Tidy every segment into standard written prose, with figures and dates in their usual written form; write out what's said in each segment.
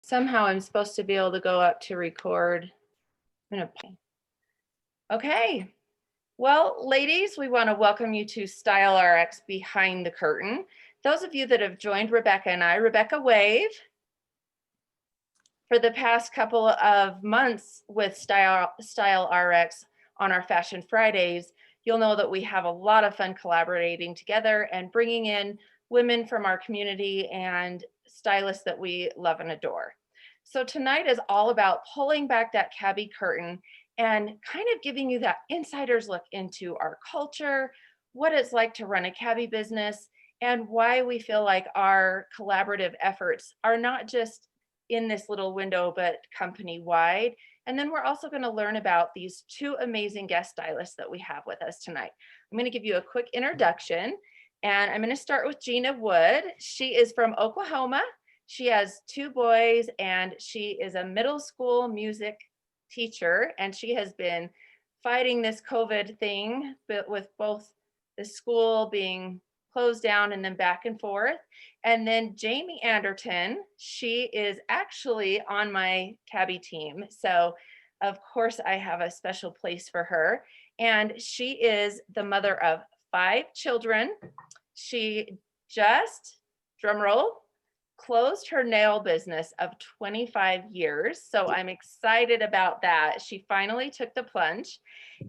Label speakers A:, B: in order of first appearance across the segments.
A: Somehow I'm supposed to be able to go up to record. Okay. Well, ladies, we want to welcome you to Style RX Behind the Curtain. Those of you that have joined Rebecca and I, Rebecca Wave, for the past couple of months with Style RX on our Fashion Fridays, you'll know that we have a lot of fun collaborating together and bringing in women from our community and stylists that we love and adore. So tonight is all about pulling back that cabbie curtain and kind of giving you that insider's look into our culture, what it's like to run a cabbie business, and why we feel like our collaborative efforts are not just in this little window, but company-wide. And then we're also going to learn about these two amazing guest stylists that we have with us tonight. I'm going to give you a quick introduction, and I'm going to start with Jeana Wood. She is from Oklahoma. She has 2 boys, and she is a middle school music teacher, and she has been fighting this COVID thing, but with both the school being closed down and then back and forth. And then Jaimi Anderton, she is actually on my cabbie team. So of course I have a special place for her. And she is the mother of 5 children. She just, drum roll, closed her nail business of 25 years. So I'm excited about that. She finally took the plunge,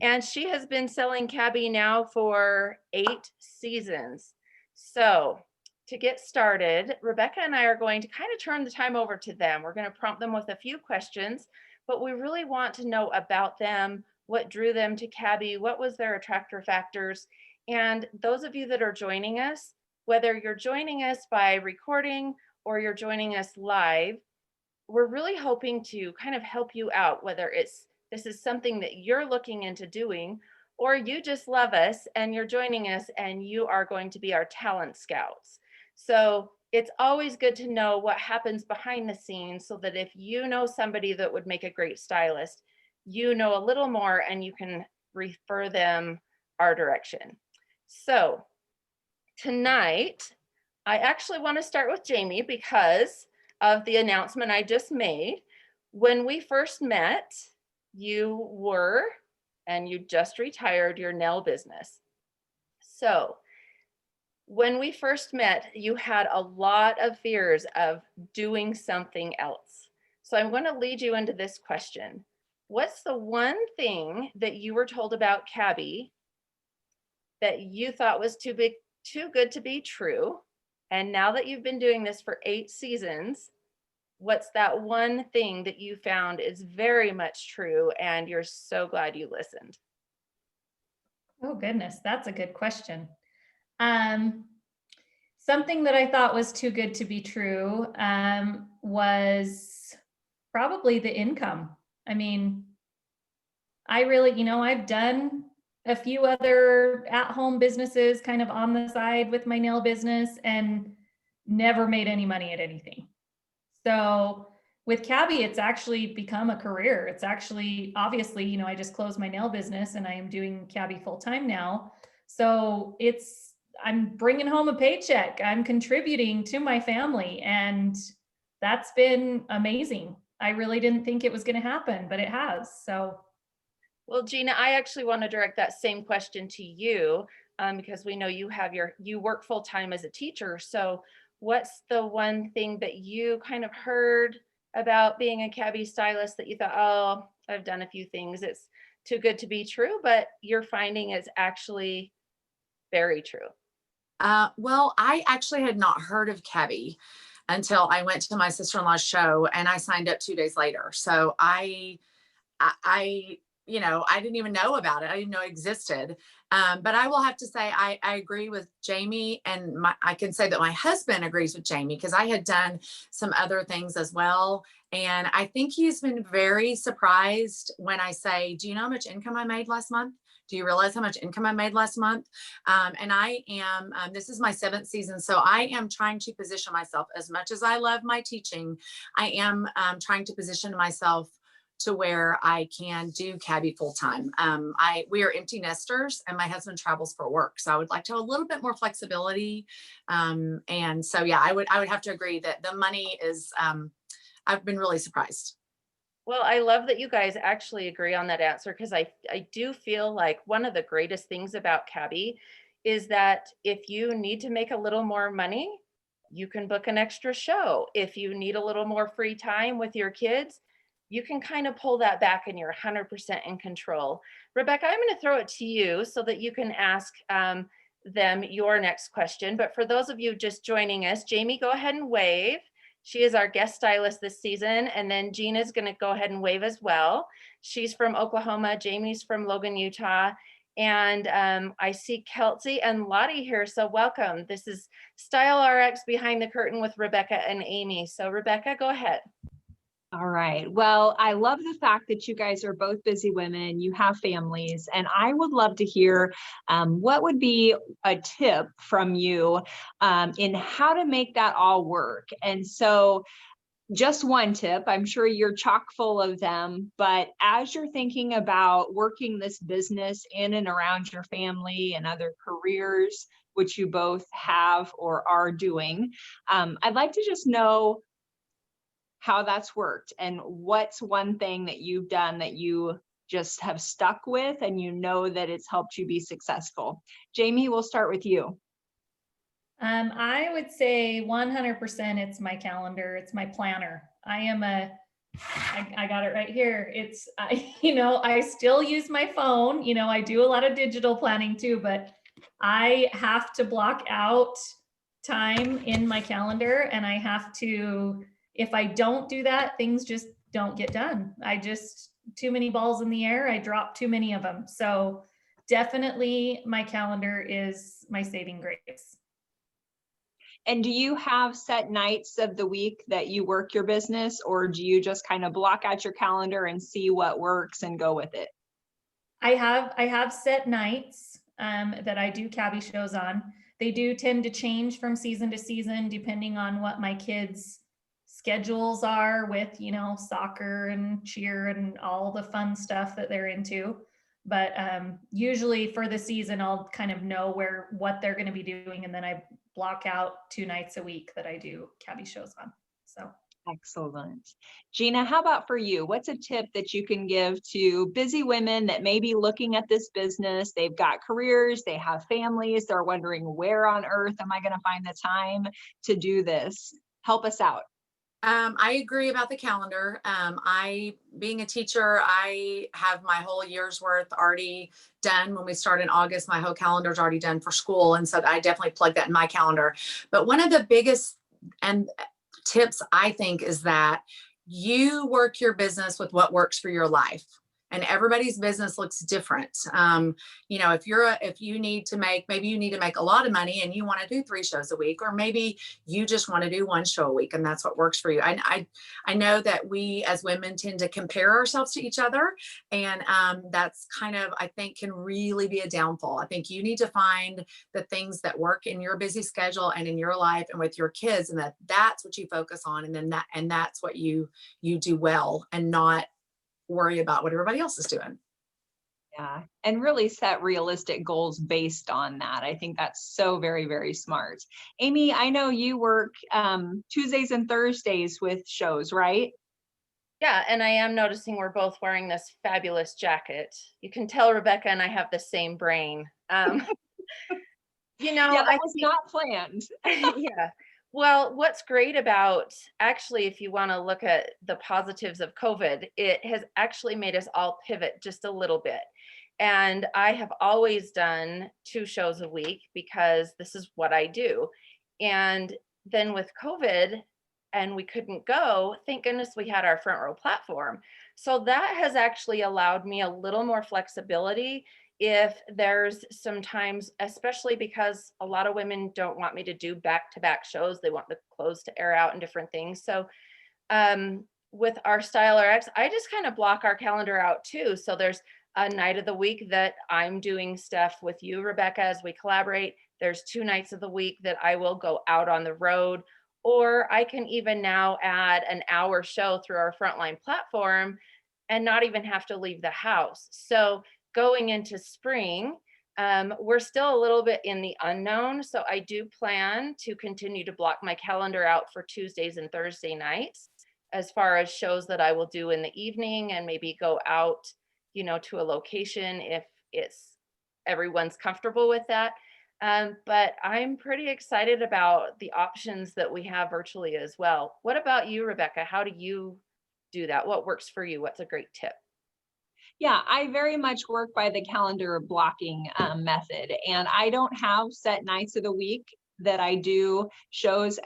A: and she has been selling cabbie now for 8 seasons. So to get started, Rebecca and I are going to kind of turn the time over to them. We're going to prompt them with a few questions, but we really want to know about them, what drew them to cabbie, what was their attractor factors. And those of you that are joining us, whether you're joining us by recording or you're joining us live, we're really hoping to kind of help you out, whether this is something that you're looking into doing, or you just love us and you're joining us and you are going to be our talent scouts. So it's always good to know what happens behind the scenes, so that if you know somebody that would make a great stylist, you know a little more and you can refer them our direction. So tonight, I actually want to start with Jaimi because of the announcement I just made. When we first met, you were, and you just retired your nail business. So when we first met, you had a lot of fears of doing something else. So I'm going to lead you into this question. What's the one thing that you were told about cabbie that you thought was too good to be true? And now that you've been doing this for 8 seasons, what's that one thing that you found is very much true and you're so glad you listened?
B: Oh goodness, that's a good question. Something that I thought was too good to be true was probably the income. I mean, I really, I've done a few other at-home businesses kind of on the side with my nail business and never made any money at anything. So with cabbie, it's actually become a career. It's actually, obviously, I just closed my nail business and I am doing cabbie full-time now. So I'm bringing home a paycheck. I'm contributing to my family, and that's been amazing. I really didn't think it was going to happen, but it has. So.
A: Well, Jeana, I actually want to direct that same question to you because we know you work full-time as a teacher. So what's the one thing that you kind of heard about being a cabbie stylist that you thought, oh, I've done a few things, it's too good to be true, but you're finding it's actually very true?
C: Well, I actually had not heard of cabbie until I went to my sister-in-law's show, and I signed up 2 days later. So I didn't even know about it. I didn't know it existed. But I will have to say, I agree with Jaimi, and I can say that my husband agrees with Jaimi because I had done some other things as well. And I think he's been very surprised when I say, do you know how much income I made last month? Do you realize how much income I made last month? And I am, this is my 7th season. So I am trying to position myself, as much as I love my teaching, I am trying to position myself to where I can do cabbie full time. We are empty nesters, and my husband travels for work. So I would like to have a little bit more flexibility. And so, yeah, I would have to agree that the money is I've been really surprised.
A: Well, I love that you guys actually agree on that answer because I do feel like one of the greatest things about cabbie is that if you need to make a little more money, you can book an extra show. If you need a little more free time with your kids, you can kind of pull that back and you're 100% in control. Rebecca, I'm going to throw it to you so that you can ask them your next question. But for those of you just joining us, Jaimi, go ahead and wave. She is our guest stylist this season. And then Jeana's going to go ahead and wave as well. She's from Oklahoma. Jaimi's from Logan, Utah. And I see Kelsey and Lottie here. So welcome. This is Style RX Behind the Curtain with Rebecca and Amy. So Rebecca, go ahead.
D: All right. Well, I love the fact that you guys are both busy women, you have families, and I would love to hear what would be a tip from you in how to make that all work. And so just one tip, I'm sure you're chock full of them, but as you're thinking about working this business in and around your family and other careers, which you both have or are doing, I'd like to just know how that's worked and what's one thing that you've done that you just have stuck with and you know that it's helped you be successful. Jaimi, we'll start with you.
B: I would say 100% it's my calendar. It's my planner. I got it right here. I still use my phone. I do a lot of digital planning too, but I have to block out time in my calendar, and I have to, if I don't do that, things just don't get done. Too many balls in the air. I drop too many of them. So definitely my calendar is my saving grace.
D: And do you have set nights of the week that you work your business, or do you just kind of block out your calendar and see what works and go with it?
B: I have set nights that I do cabbie shows on. They do tend to change from season to season depending on what my kids' schedules are with, soccer and cheer and all the fun stuff that they're into. But usually for the season, I'll kind of know what they're going to be doing, and then I block out 2 nights a week that I do cabbie shows on. So
D: excellent. Jeana, how about for you? What's a tip that you can give to busy women that may be looking at this business? They've got careers, they have families, they're wondering, where on earth am I going to find the time to do this? Help us out.
C: I agree about the calendar. Being a teacher, I have my whole year's worth already done. When we start in August, my whole calendar is already done for school. And so I definitely plug that in my calendar. But one of the biggest tips, I think, is that you work your business with what works for your life. And everybody's business looks different. If you need to make a lot of money and you want to do 3 shows a week, or maybe you just want to do 1 show a week and that's what works for you. I know that we as women tend to compare ourselves to each other, and that's kind of, I think, can really be a downfall. I think you need to find the things that work in your busy schedule and in your life and with your kids, and that's what you focus on, and that's what you do well, and not worry about what everybody else is doing.
D: Yeah, and really set realistic goals based on that. I think that's so very, very smart. Amy, I know you work Tuesdays and Thursdays with shows, right?
A: Yeah, and I am noticing we're both wearing this fabulous jacket. You can tell Rebecca and I have the same brain.
D: Yeah, that was not planned.
A: Yeah. Well, what's great about, actually, if you want to look at the positives of COVID, it has actually made us all pivot just a little bit. And I have always done 2 shows a week because this is what I do. And then with COVID and we couldn't go, thank goodness we had our front row platform. So that has actually allowed me a little more flexibility if there's sometimes, especially because a lot of women don't want me to do back-to-back shows. They want the clothes to air out and different things. So with our Style RX, I just kind of block our calendar out too. So there's a night of the week that I'm doing stuff with you, Rebecca, as we collaborate. There's 2 nights of the week that I will go out on the road, or I can even now add an hour show through our Frontline platform and not even have to leave the house. So going into spring, we're still a little bit in the unknown. So I do plan to continue to block my calendar out for Tuesdays and Thursday nights. as far as shows that I will do in the evening and maybe go out, to a location if everyone's comfortable with that. But I'm pretty excited about the options that we have virtually as well. What about you, Rebecca? How do you do that? What works for you? What's a great tip?
D: Yeah, I very much work by the calendar blocking method, and I don't have set nights of the week that I do shows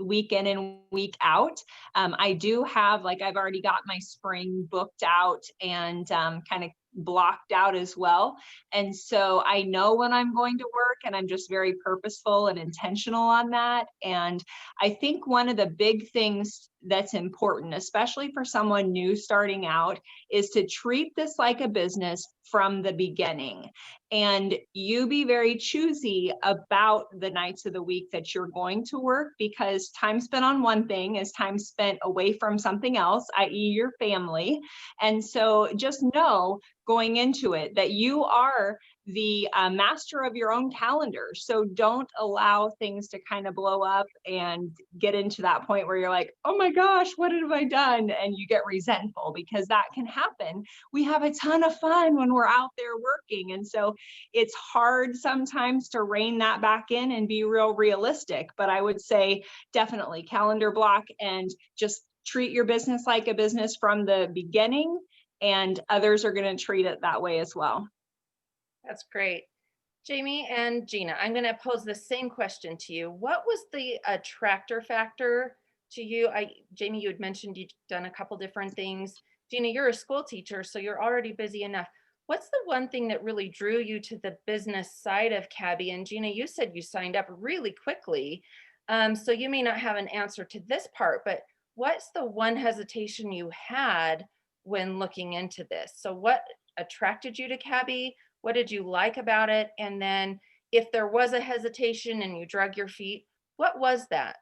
D: week in and week out. I do have, like, I've already got my spring booked out and kind of blocked out as well. And so I know when I'm going to work, and I'm just very purposeful and intentional on that. And I think one of the big things that's important, especially for someone new starting out, is to treat this like a business from the beginning. And you be very choosy about the nights of the week that you're going to work, because time spent on one thing is time spent away from something else, i.e. your family. And so just know going into it that you are the master of your own calendar. So don't allow things to kind of blow up and get into that point where you're like, oh my gosh, what have I done? And you get resentful, because that can happen. We have a ton of fun when we're out there working. And so it's hard sometimes to rein that back in and be real realistic. But I would say definitely calendar block and just treat your business like a business from the beginning, and others are going to treat it that way as well.
A: That's great. Jaimi and Jeana, I'm going to pose the same question to you. What was the attractor factor to you? Jaimi, you had mentioned you've done a couple different things. Jeana, you're a school teacher, so you're already busy enough. What's the one thing that really drew you to the business side of cabbie? And Jeana, you said you signed up really quickly. So you may not have an answer to this part, but what's the one hesitation you had when looking into this? So what attracted you to cabbie? What did you like about it? And then if there was a hesitation and you drug your feet, what was that?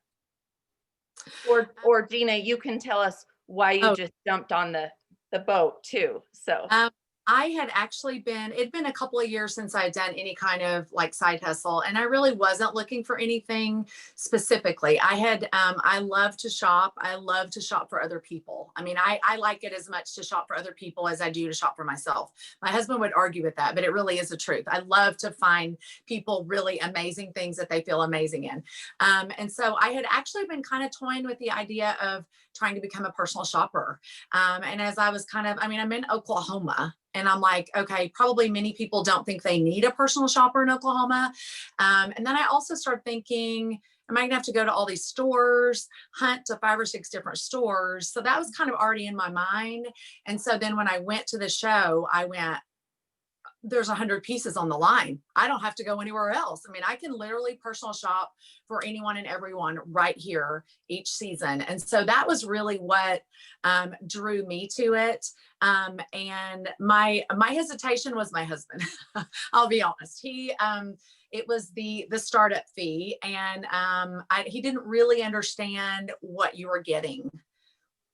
A: Or Jeana, you can tell us why you just jumped on the boat too. So
C: I had actually it'd been a couple of years since I had done any kind of like side hustle, and I really wasn't looking for anything specifically. I love to shop. I love to shop for other people. I mean, I like it as much to shop for other people as I do to shop for myself. My husband would argue with that, but it really is the truth. I love to find people really amazing things that they feel amazing in. And so I had actually been kind of toying with the idea of trying to become a personal shopper. And as I was I'm in Oklahoma, and I'm like, okay, probably many people don't think they need a personal shopper in Oklahoma. And then I also started thinking, am I gonna have to go to all these stores, hunt to 5 or 6 different stores? So that was kind of already in my mind. And so then when I went to the show, I went, there's 100 pieces on the line. I don't have to go anywhere else. I mean, I can literally personal shop for anyone and everyone right here each season. And so that was really what drew me to it. And my hesitation was my husband. I'll be honest. It was the startup fee, and he didn't really understand what you were getting.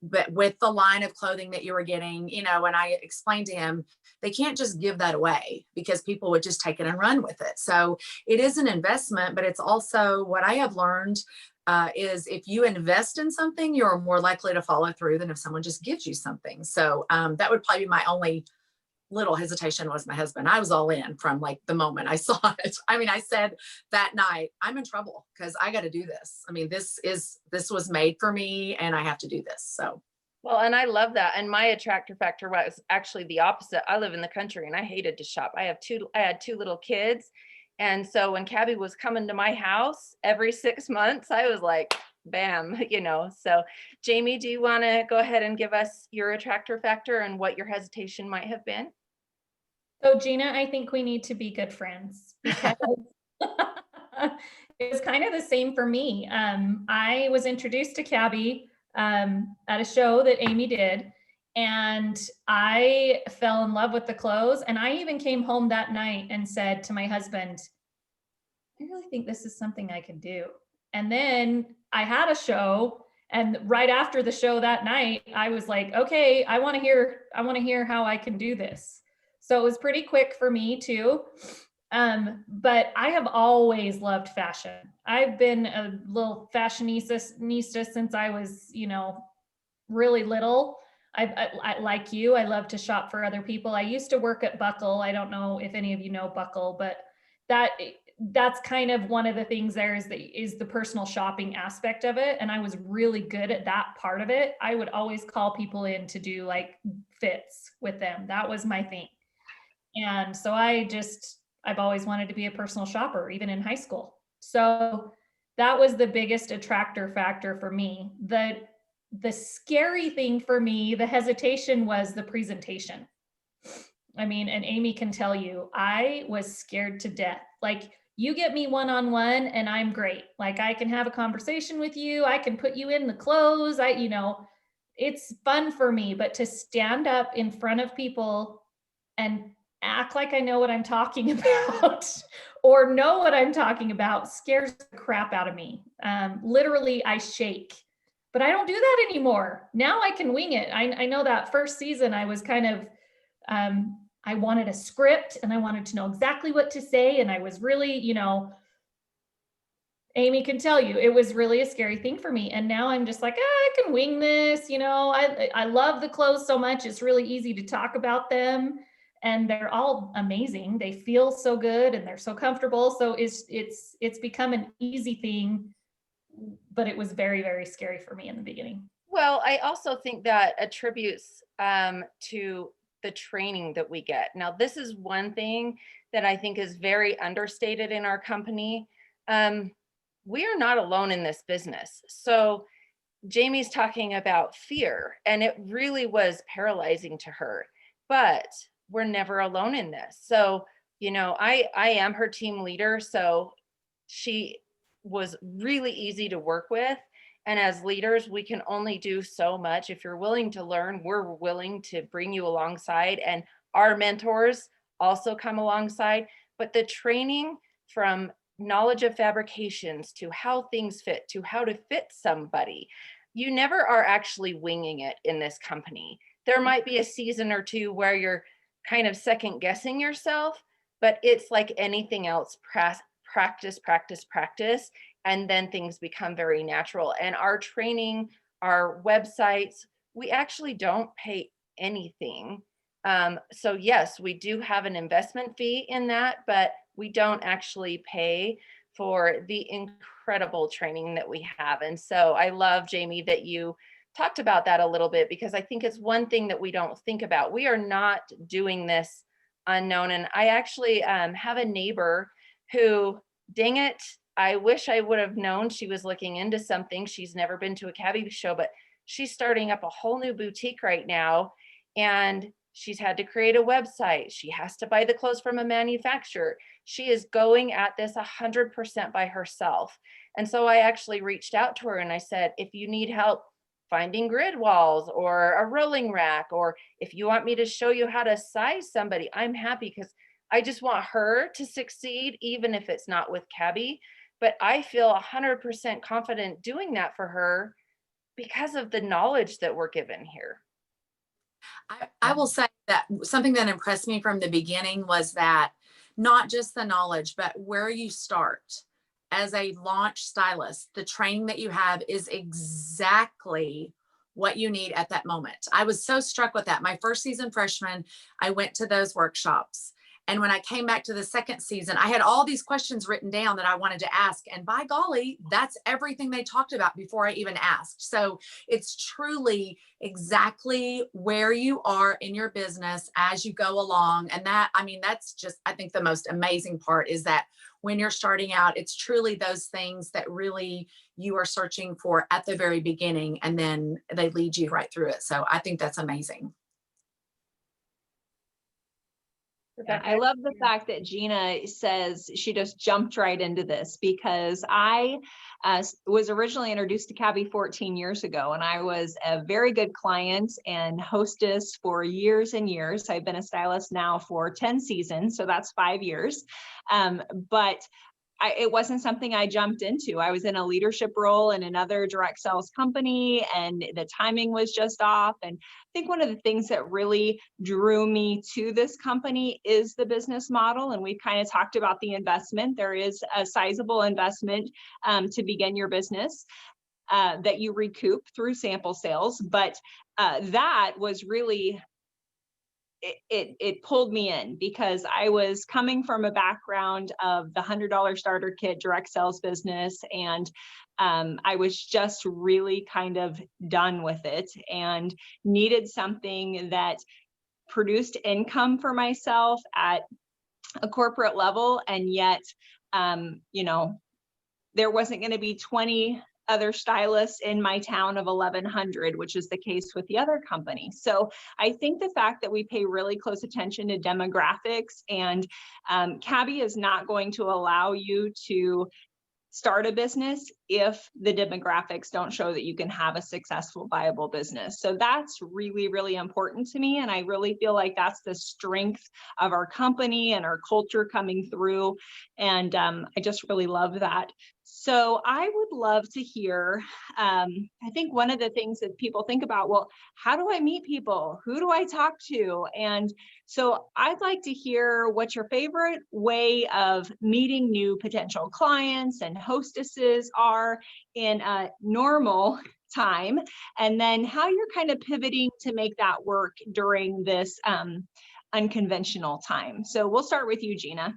C: But with the line of clothing that you were getting, when I explained to him, they can't just give that away because people would just take it and run with it. So it is an investment, but it's also what I have learned is if you invest in something, you're more likely to follow through than if someone just gives you something. So that would probably be my only little hesitation was my husband. I was all in from like the moment I saw it. I mean, I said that night, I'm in trouble because I got to do this. I mean, this was made for me and I have to do this. So.
A: Well, and I love that. And my attractor factor was actually the opposite. I live in the country and I hated to shop. I had two little kids. And so when cabbie was coming to my house every 6 months, I was like, bam, So Jaimi, do you want to go ahead and give us your attractor factor and what your hesitation might have been?
B: So Jeana, I think we need to be good friends because it was kind of the same for me. I was introduced to cabbie at a show that Amy did, and I fell in love with the clothes. And I even came home that night and said to my husband, I really think this is something I can do. And then I had a show, and right after the show that night, I was like, okay, I want to hear how I can do this. So it was pretty quick for me too. But I have always loved fashion. I've been a little fashionista since I was, really little, I like you, I love to shop for other people. I used to work at Buckle. I don't know if any of you know Buckle, but that's kind of one of the things there is the personal shopping aspect of it. And I was really good at that part of it. I would always call people in to do like fits with them. That was my thing. And so I've always wanted to be a personal shopper, even in high school. So that was the biggest attractor factor for me. The scary thing for me, the hesitation, was the presentation. I mean, and Amy can tell you, I was scared to death. Like, you get me one-on-one and I'm great. Like, I can have a conversation with you. I can put you in the clothes. It's fun for me, but to stand up in front of people and act like I know what I'm talking about or know what I'm talking about scares the crap out of me. Literally, I shake, but I don't do that anymore. Now I can wing it. I know that first season I was kind of, I wanted a script and I wanted to know exactly what to say. And I was really, Amy can tell you, it was really a scary thing for me. And now I'm just like, I can wing this. I love the clothes so much. It's really easy to talk about them. And they're all amazing. They feel so good and they're so comfortable. So it's become an easy thing, but it was very, very scary for me in the beginning.
A: Well, I also think that attributes to the training that we get. Now, this is one thing that I think is very understated in our company. We are not alone in this business. So Jaimi's talking about fear, and it really was paralyzing to her, but we're never alone in this. So, I am her team leader. So she was really easy to work with. And as leaders, we can only do so much. If you're willing to learn, we're willing to bring you alongside. And our mentors also come alongside. But the training, from knowledge of fabrications to how things fit, to how to fit somebody, you never are actually winging it in this company. There might be a season or two where you're kind of second guessing yourself, but it's like anything else, practice, practice, practice. And then things become very natural. And our training, our websites, we actually don't pay anything. So yes, we do have an investment fee in that, but we don't actually pay for the incredible training that we have. And so I love, Jaimi, that you talked about that a little bit, because I think it's one thing that we don't think about. We are not doing this unknown. And I actually have a neighbor who, dang it, I wish I would have known she was looking into something. She's never been to a cabbie show, but she's starting up a whole new boutique right now. And she's had to create a website. She has to buy the clothes from a manufacturer. She is going at this 100% by herself. And so I actually reached out to her and I said, if you need help finding grid walls or a rolling rack, or if you want me to show you how to size somebody, I'm happy, because I just want her to succeed, even if it's not with cabbie. But I feel 100% confident doing that for her because of the knowledge that we're given here.
C: I will say that something that impressed me from the beginning was that not just the knowledge, but where you start as a launch stylist, the training that you have is exactly what you need at that moment. I was so struck with that. My first season freshman, I went to those workshops. And when I came back to the second season, I had all these questions written down that I wanted to ask. And by golly, that's everything they talked about before I even asked. So it's truly exactly where you are in your business as you go along. And that's just, I think the most amazing part is that when you're starting out, it's truly those things that really you are searching for at the very beginning, and then they lead you right through it. So I think that's amazing.
D: I love the fact that Jeana says she just jumped right into this, because I was originally introduced to cabbie 14 years ago, and I was a very good client and hostess for years and years. I've been a stylist now for 10 seasons, so that's 5 years. But it wasn't something I jumped into. I was in a leadership role in another direct sales company, and the timing was just off. And I think one of the things that really drew me to this company is the business model. And we've kind of talked about the investment. There is a sizable investment to begin your business. that you recoup through sample sales. But that was really, it pulled me in because I was coming from a background of the $100 starter kit direct sales business. And I was just really kind of done with it and needed something that produced income for myself at a corporate level. And yet, you know, there wasn't going to be 20 other stylists in my town of 1,100, which is the case with the other company. So I think the fact that we pay really close attention to demographics, and cabbie is not going to allow you to start a business if the demographics don't show that you can have a successful, viable business. So that's really, really important to me. And I really feel like that's the strength of our company and our culture coming through. And I just really love that. So I would love to hear, I think one of the things that people think about, well, how do I meet people? Who do I talk to? And so I'd like to hear what your favorite way of meeting new potential clients and hostesses are in a normal time, and then how you're kind of pivoting to make that work during this unconventional time. So we'll start with you, Jeana.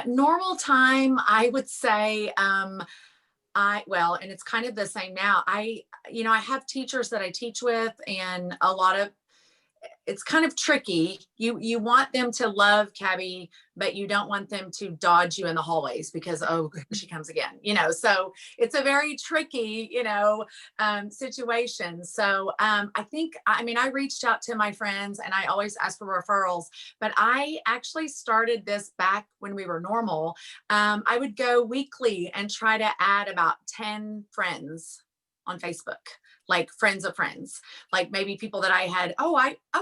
C: Normal time, I would say, well, and it's kind of the same now. I have teachers that I teach with, and a lot of, it's kind of tricky. You want them to love cabbie, but you don't want them to dodge you in the hallways because, oh, she comes again, so it's a very tricky, situation. So I reached out to my friends, and I always ask for referrals, but I actually started this back when we were normal. I would go weekly and try to add about 10 friends on Facebook, like friends of friends, like maybe people that I had,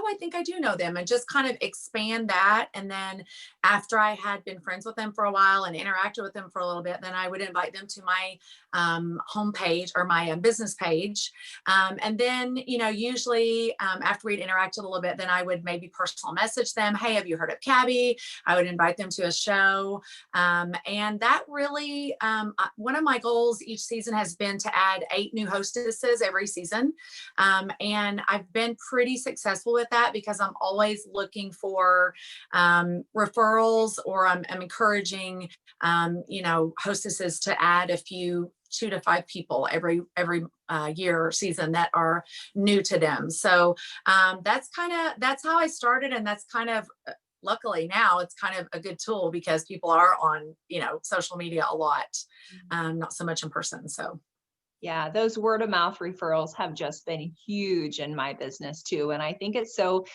C: I think I do know them, and just kind of expand that. And then after I had been friends with them for a while and interacted with them for a little bit, then I would invite them to my homepage or my business page. And then, usually after we'd interacted a little bit, then I would maybe personal message them. Hey, have you heard of cabbie? I would invite them to a show. And that really, one of my goals each season has been to add 8 new hostesses every season. And I've been pretty successful with that because I'm always looking for referrals, or I'm encouraging, hostesses to add a few 2 to 5 people every year or season that are new to them. So that's how I started. And that's kind of, luckily now it's kind of a good tool because people are on, social media a lot, not so much in person. So.
D: Yeah, those word of mouth referrals have just been huge in my business too. And I think it's so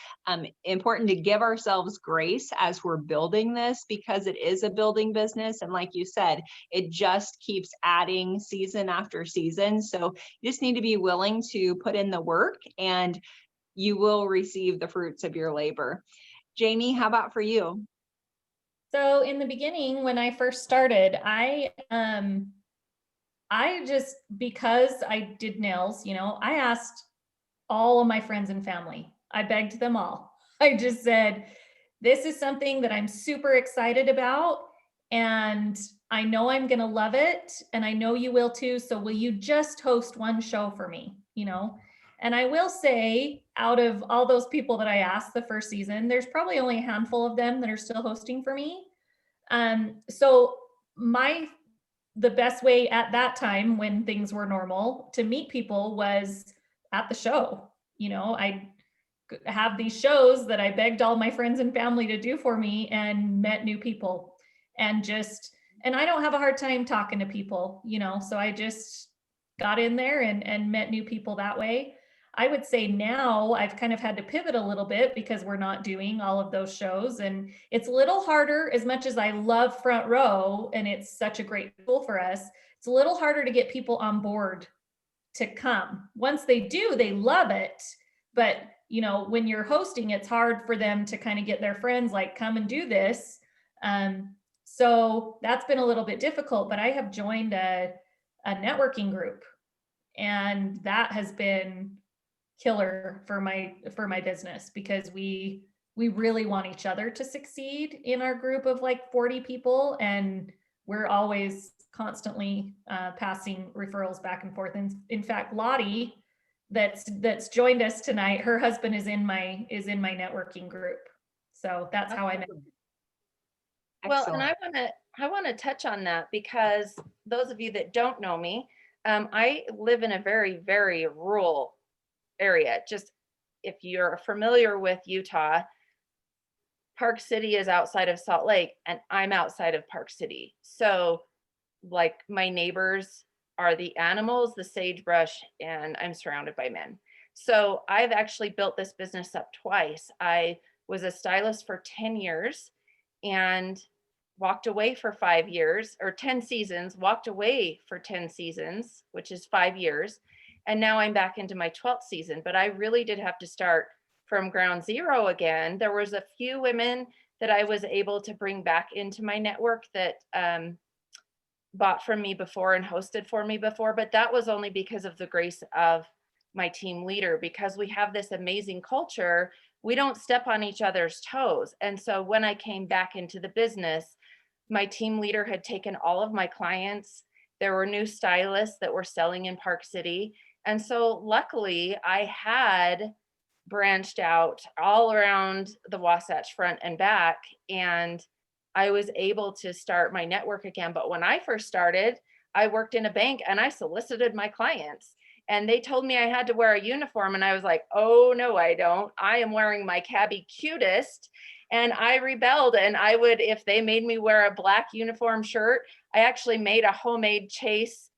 D: important to give ourselves grace as we're building this, because it is a building business. And like you said, it just keeps adding season after season. So you just need to be willing to put in the work, and you will receive the fruits of your labor. Jaimi, how about for you?
B: So in the beginning, when I first started, I just, because I did nails, I asked all of my friends and family. I begged them all. I just said, this is something that I'm super excited about, and I know I'm going to love it, and I know you will too. So will you just host one show for me, And I will say, out of all those people that I asked the first season, there's probably only a handful of them that are still hosting for me. So the best way at that time, when things were normal, to meet people was at the show. I have these shows that I begged all my friends and family to do for me, and met new people, and I don't have a hard time talking to people, so I just got in there and met new people that way. I would say now I've kind of had to pivot a little bit because we're not doing all of those shows, and it's a little harder. As much as I love Front Row and it's such a great tool for us, it's a little harder to get people on board to come. Once they do, they love it. But, when you're hosting, it's hard for them to kind of get their friends like, come and do this. So that's been a little bit difficult, but I have joined a networking group, and that has been killer for my business, because we really want each other to succeed in our group of like 40 people, and we're always constantly passing referrals back and forth. And in fact, Lottie, that's joined us tonight, her husband is in my networking group. So that's how I met.
A: Well, and
D: Excellent.
A: I want to touch on that because those of you that don't know me, I live in a very, very rural area. Just if you're familiar with Utah, Park City is outside of Salt Lake and I'm outside of Park City. So like my neighbors are the animals, the sagebrush, and I'm surrounded by men. So I've actually built this business up twice. I was a stylist for 10 years and walked away for 5 years, or 10 seasons, walked away for 10 seasons, which is 5 years. And now I'm back into my 12th season, but I really did have to start from ground zero again. There was a few women that I was able to bring back into my network that bought from me before and hosted for me before, but that was only because of the grace of my team leader. Because we have this amazing culture, we don't step on each other's toes. And so when I came back into the business, my team leader had taken all of my clients. There were new stylists that were selling in Park City. And so luckily I had branched out all around the Wasatch Front and back, and I was able to start my network again. But when I first started, I worked in a bank and I solicited my clients and they told me I had to wear a uniform. And I was like, oh no, I don't. I am wearing my cabbie cutest. And I rebelled. And I would, if they made me wear a black uniform shirt, I actually made a homemade Chase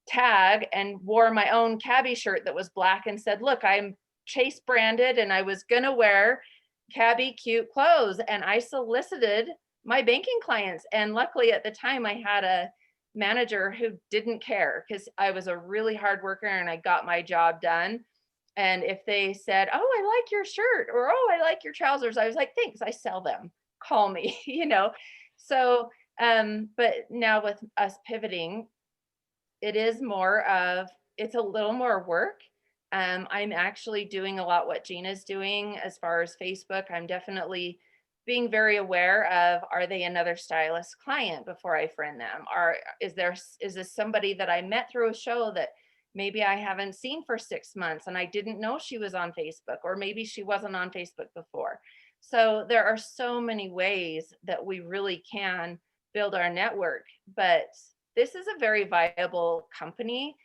A: tag and wore my own cabbie shirt that was black and said, look, I'm Chase branded and I was gonna wear cabbie cute clothes. And I solicited my banking clients. And luckily at the time I had a manager who didn't care because I was a really hard worker and I got my job done. And if they said, oh, I like your shirt, or oh, I like your trousers, I was like, thanks, I sell them, call me, you know. So but now with us pivoting, it is more of, it's a little more work. I'm actually doing a lot what Jeana's doing as far as Facebook. I'm definitely being very aware of, are they another stylist client before I friend them? Is this somebody that I met through a show that maybe I haven't seen for 6 months and I didn't know she was on Facebook, or maybe she wasn't on Facebook before. So there are so many ways that we really can build our network, but this is a very viable company,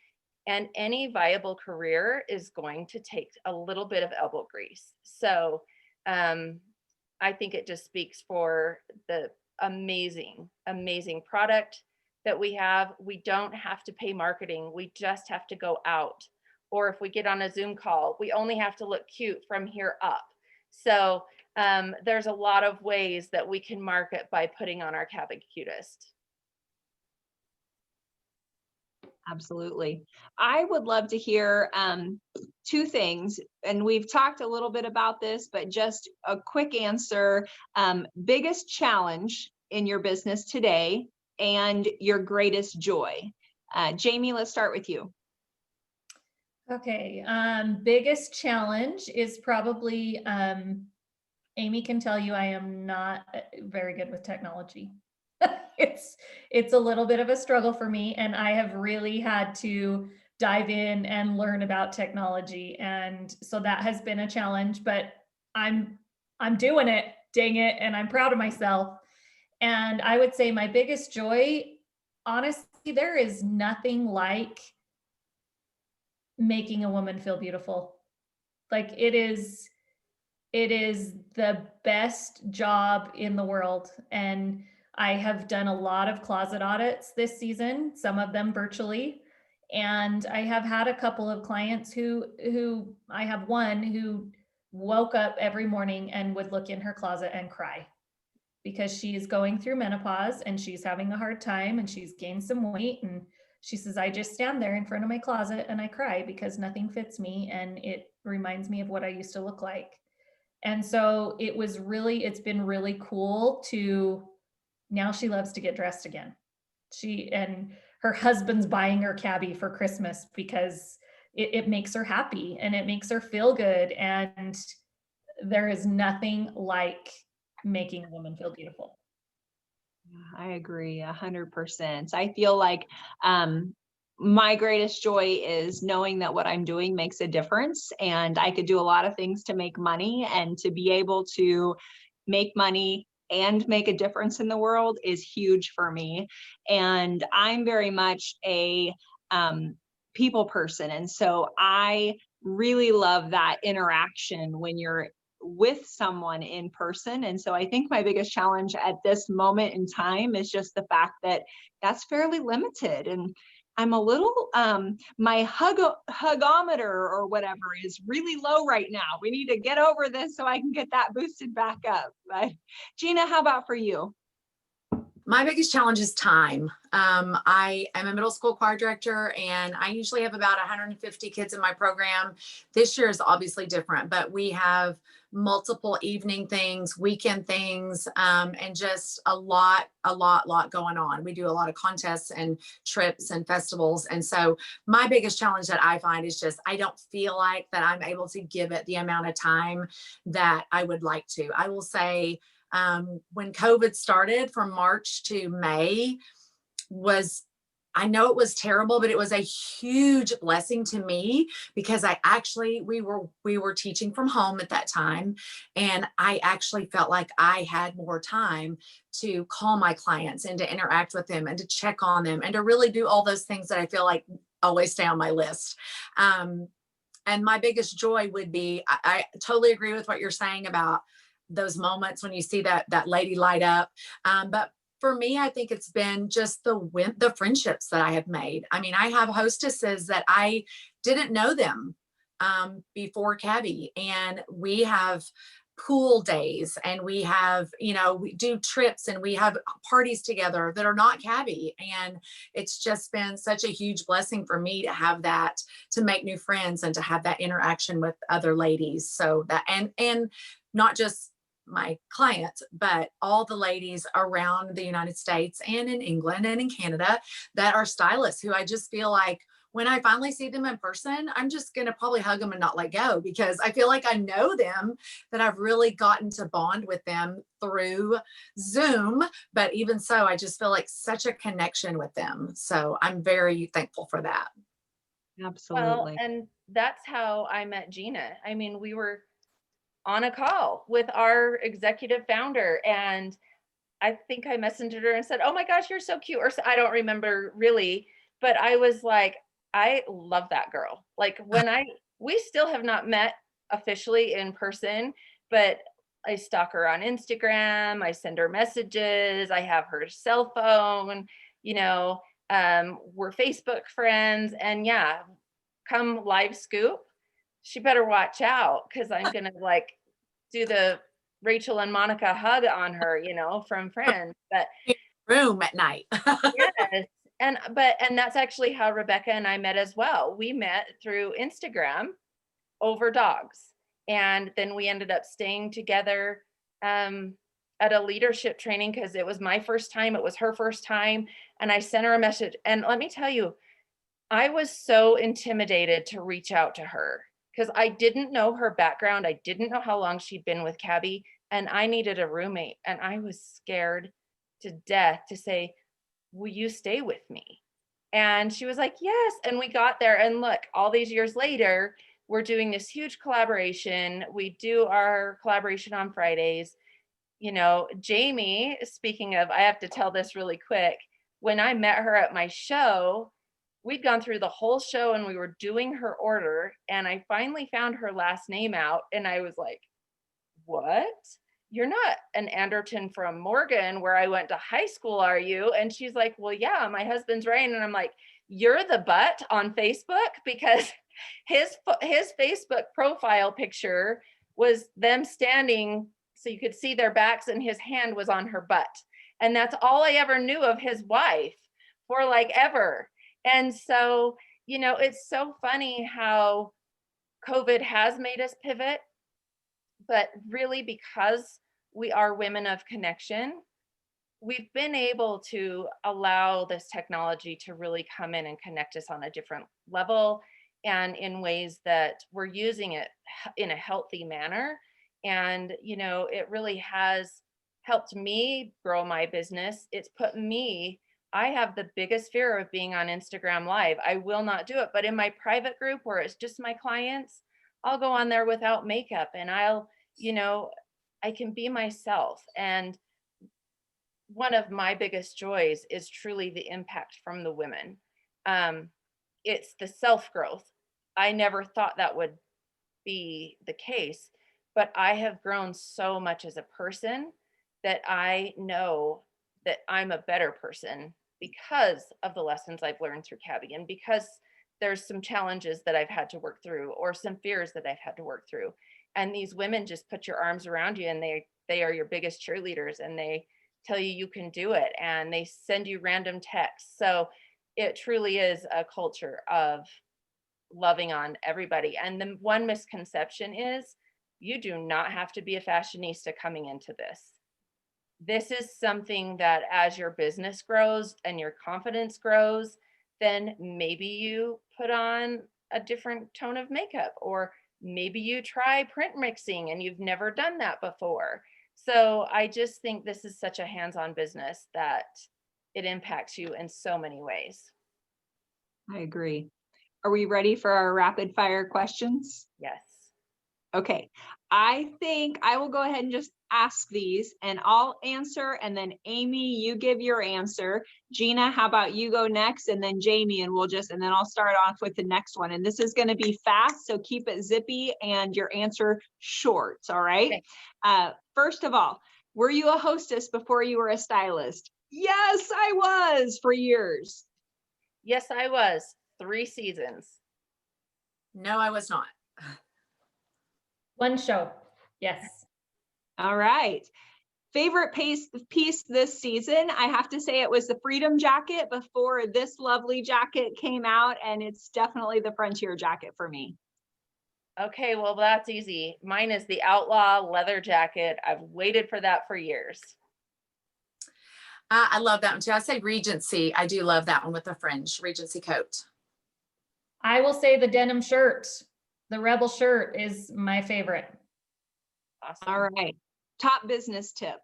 A: and any viable career is going to take a little bit of elbow grease. So I think it just speaks for the amazing, amazing product that we have. We don't have to pay marketing. We just have to go out. Or if we get on a Zoom call, we only have to look cute from here up. So there's a lot of ways that we can market by putting on our cabbie cutest.
D: Absolutely. I would love to hear two things, and we've talked a little bit about this, but just a quick answer. Biggest challenge in your business today and your greatest joy. Jaimi, let's start with you.
B: Okay, biggest challenge is probably, Amy can tell you I am not very good with technology. It's a little bit of a struggle for me, and I have really had to dive in and learn about technology, and so that has been a challenge, but I'm doing it, dang it, and I'm proud of myself. And I would say my biggest joy, honestly, there is nothing like making a woman feel beautiful. Like it is the best job in the world. And I have done a lot of closet audits this season, some of them virtually. And I have had a couple of clients who I have one who woke up every morning and would look in her closet and cry because she is going through menopause and she's having a hard time and she's gained some weight. And she says, I just stand there in front of my closet and I cry because nothing fits me. And it reminds me of what I used to look like. And so it's been really cool to, now she loves to get dressed again. And her husband's buying her cabbie for Christmas because it makes her happy and it makes her feel good. And there is nothing like making a woman feel beautiful.
D: I agree 100%. I feel like my greatest joy is knowing that what I'm doing makes a difference, and I could do a lot of things to make money, and to be able to make money and make a difference in the world is huge for me. And I'm very much a people person. And so I really love that interaction when you're with someone in person. And so I think my biggest challenge at this moment in time is just the fact that that's fairly limited. And I'm a little, my hugometer or whatever is really low right now. We need to get over this so I can get that boosted back up. But Jeana, how about for you?
C: My biggest challenge is time. I am a middle school choir director, and I usually have about 150 kids in my program. This year is obviously different, but we have multiple evening things, weekend things, and just a lot going on. We do a lot of contests and trips and festivals. And so my biggest challenge that I find is just, I don't feel like that I'm able to give it the amount of time that I would like to. I will say, when COVID started from March to May I know it was terrible, but it was a huge blessing to me, because we were teaching from home at that time. And I actually felt like I had more time to call my clients and to interact with them and to check on them and to really do all those things that I feel like always stay on my list. And my biggest joy would be, I totally agree with what you're saying about those moments when you see that lady light up. But for me, I think it's been just the friendships that I have made. I mean, I have hostesses that I didn't know them before cabbie, and we have pool days, and we have, we do trips, and we have parties together that are not cabbie. And it's just been such a huge blessing for me to have that, to make new friends and to have that interaction with other ladies. So that, and not just my clients, but all the ladies around the United States and in England and in Canada that are stylists, who I just feel like when I finally see them in person, I'm just going to probably hug them and not let go, because I feel like I know them, that I've really gotten to bond with them through Zoom. But even so, I just feel like such a connection with them. So I'm very thankful for that.
D: Absolutely.
A: Well, and that's how I met Jeana. I mean, we were on a call with our executive founder, and I think I messaged her and said, "Oh my gosh, you're so cute." Or I don't remember really, but I was like, I love that girl. Like we still have not met officially in person, but I stalk her on Instagram. I send her messages. I have her cell phone, we're Facebook friends. And yeah, come live scoop, she better watch out, because I'm going to do the Rachel and Monica hug on her, from Friends. But
C: Room at night.
A: yes. And that's actually how Rebecca and I met as well. We met through Instagram over dogs. And then we ended up staying together at a leadership training, because it was my first time, it was her first time. And I sent her a message. And let me tell you, I was so intimidated to reach out to her, because I didn't know her background. I didn't know how long she'd been with cabbie, and I needed a roommate. And I was scared to death to say, "Will you stay with me?" And she was like, "Yes." And we got there, and look, all these years later, we're doing this huge collaboration. We do our collaboration on Fridays. Jaimi, speaking of, I have to tell this really quick. When I met her at my show, we'd gone through the whole show and we were doing her order, and I finally found her last name out, and I was like, "What? You're not an Anderton from Morgan, where I went to high school, are you?" And she's like, "Well, yeah, my husband's Ryan." And I'm like, "You're the butt on Facebook?" Because his Facebook profile picture was them standing so you could see their backs, and his hand was on her butt. And that's all I ever knew of his wife for ever. And so, it's so funny how COVID has made us pivot, but really, because we are women of connection, we've been able to allow this technology to really come in and connect us on a different level, and in ways that we're using it in a healthy manner. And, it really has helped me grow my business. It's put me, I have the biggest fear of being on Instagram Live. I will not do it. But in my private group where it's just my clients, I'll go on there without makeup and I'll, I can be myself. And one of my biggest joys is truly the impact from the women. It's the self-growth. I never thought that would be the case, but I have grown so much as a person that I know that I'm a better person because of the lessons I've learned through cabbie, and because there's some challenges that I've had to work through, or some fears that I've had to work through. And these women just put your arms around you, and they are your biggest cheerleaders, and they tell you you can do it, and they send you random texts. So it truly is a culture of loving on everybody. And the one misconception is you do not have to be a fashionista coming into this. This is something that as your business grows and your confidence grows, then maybe you put on a different tone of makeup, or maybe you try print mixing and you've never done that before. So I just think this is such a hands-on business that it impacts you in so many ways.
D: I agree. Are we ready for our rapid fire questions?
A: Yes.
D: Okay, I think I will go ahead and just ask these and I'll answer, and then Amy, you give your answer. Jeana, how about you go next, and then Jaimi, and then I'll start off with the next one. And this is going to be fast, so keep it zippy and your answer short, all right? Okay. First of all, were you a hostess before you were a stylist? Yes, I was for years.
A: Yes, I was. 3 seasons.
C: No, I was not.
B: 1 show. Yes.
D: All right. Favorite piece this season? I have to say it was the Freedom jacket before this lovely jacket came out, and it's definitely the Frontier jacket for me.
A: Okay, well, that's easy. Mine is the Outlaw leather jacket. I've waited for that for years.
C: I love that one too. I say Regency. I do love that one with the fringe, Regency coat.
B: I will say the denim shirt. The Rebel shirt is my favorite.
A: Awesome.
D: All right. Top business tip.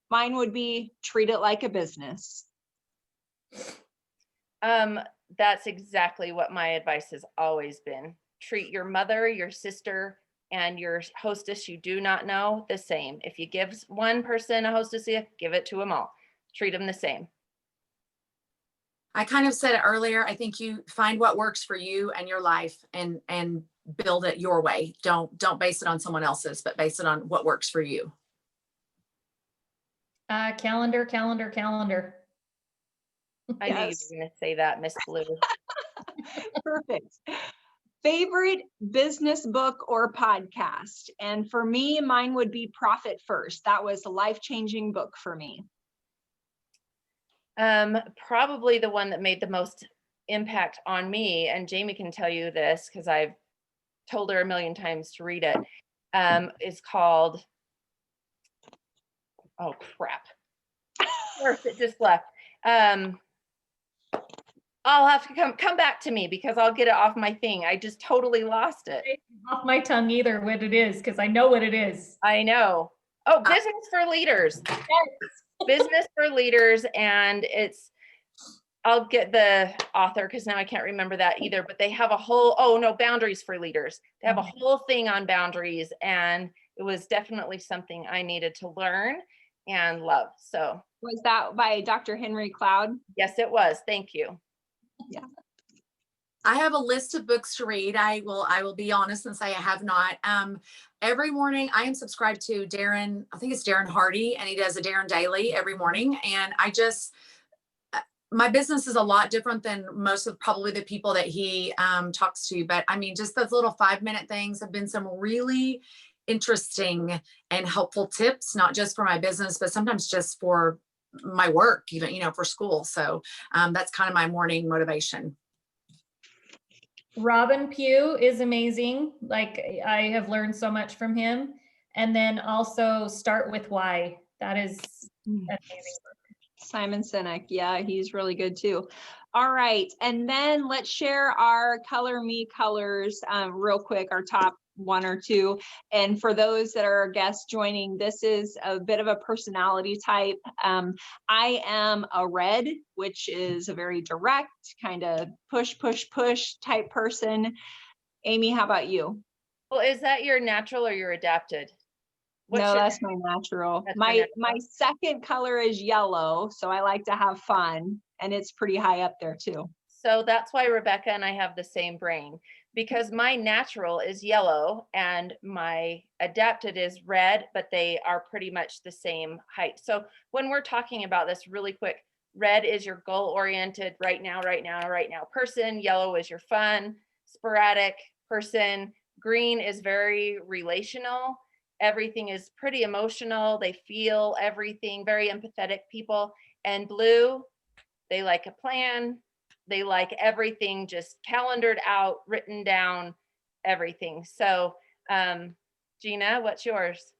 D: Mine would be treat it like a business.
A: That's exactly what my advice has always been. Treat your mother, your sister, and your hostess you do not know the same. If you give one person a hostess gift, give it to them all. Treat them the same.
C: I kind of said it earlier. I think you find what works for you and your life, and build it your way. Don't base it on someone else's, but base it on what works for you.
B: Calendar.
A: I knew you were going to say that, Miss Blue.
D: Perfect. Favorite business book or podcast? And for me, mine would be Profit First. That was a life-changing book for me.
A: Probably the one that made the most impact on me, and Jaimi can tell you this because I've told her a million times to read it, is called, oh crap. Of course, it just left. I'll have to come back to me because I'll get it off my thing. I just totally lost it.
B: Off my tongue either what it is, because I know what it is.
A: I know. Oh, Business for Leaders.
B: Yes.
A: Business for Leaders, and I'll get the author because now I can't remember that either, but they have a whole, Boundaries for Leaders. They have a whole thing on boundaries, and it was definitely something I needed to learn and love. So
D: was that by Dr. Henry Cloud?
A: Yes, it was. Thank you.
D: Yeah.
C: I have a list of books to read. I will be honest and say I have not. Every morning I am subscribed to Darren, I think it's Darren Hardy, and he does a Darren Daily every morning. And my business is a lot different than most of probably the people that he talks to. But I mean, just those little 5-minute things have been some really interesting and helpful tips, not just for my business, but sometimes just for my work, even, for school. So that's kind of my morning motivation.
B: Robin Pugh is amazing. Like, I have learned so much from him. And then also Start With Why. That is amazing.
D: Simon Sinek. Yeah, he's really good too. All right. And then let's share our Color Me colors real quick, our top one or two. And for those that are guests joining, this is a bit of a personality type. I am a red, which is a very direct kind of push, push, push type person. Amy, how about you?
A: Well, is that your natural or your adapted?
D: No, that's my natural.
A: That's your
D: My
A: natural.
D: second color is yellow, so I like to have fun, and it's pretty high up there too.
A: So that's why Rebecca and I have the same brain, because my natural is yellow and my adapted is red, but they are pretty much the same height. So when we're talking about this really quick, red is your goal oriented right now person. Yellow is your fun, sporadic person. Green is very relational. Everything is pretty emotional. They feel everything, very empathetic people. And blue, they like a plan. They like everything just calendared out, written down, everything. So, Jeana, what's yours?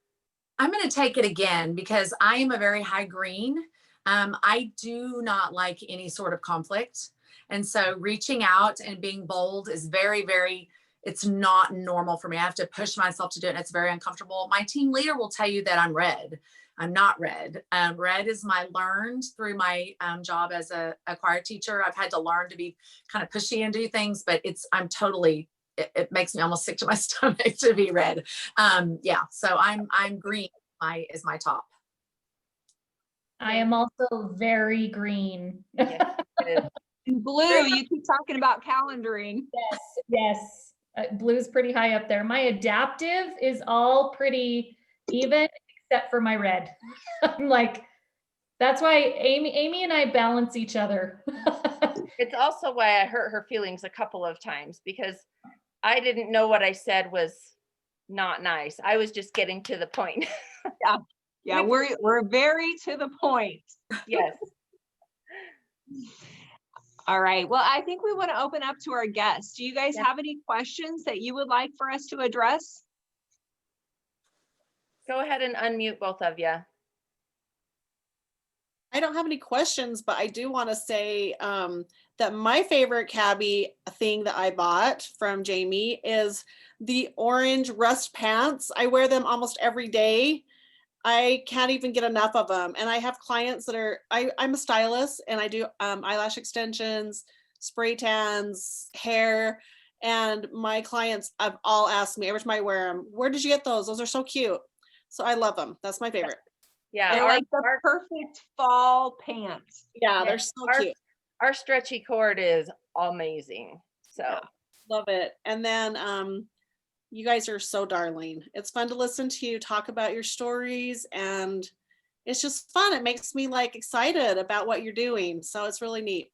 C: I'm going to take it again because I am a very high green. I do not like any sort of conflict. And so reaching out and being bold is very, very, it's not normal for me. I have to push myself to do it. And it's very uncomfortable. My team leader will tell you that I'm red. I'm not red. Red is my learned through my job as a choir teacher. I've had to learn to be kind of pushy and do things, but I'm totally, it makes me almost sick to my stomach to be red. Yeah, so I'm green is my top.
B: I am also very green.
A: Yes, it is.
D: And blue, you keep talking about calendaring.
B: Yes. Blue's pretty high up there. My adaptive is all pretty even, except for my red. I'm like, that's why Amy and I balance each other.
A: It's also why I hurt her feelings a couple of times, because I didn't know what I said was not nice. I was just getting to the point.
D: Yeah, we're very to the point.
A: Yes.
D: All right. Well, I think we want to open up to our guests. Do you guys
A: Yeah.
D: have any questions that you would like for us to address?
A: Go ahead and unmute both of you.
E: I don't have any questions, but I do want to say that my favorite cabbie thing that I bought from Jaimi is the orange rust pants. I wear them almost every day. I can't even get enough of them. And I have clients that are, I'm a stylist and I do eyelash extensions, spray tans, hair. And my clients have all asked me every time I wear them, where did you get those? Those are so cute. So I love them. That's my favorite.
A: Yeah.
D: They're like the perfect fall pants.
E: Yeah,
A: Yeah,
E: they're so cute.
A: Our stretchy cord is amazing. So
E: Yeah. Love it. And then you guys are so darling. It's fun to listen to you talk about your stories, and it's just fun. It makes me like excited about what you're doing. So it's really neat.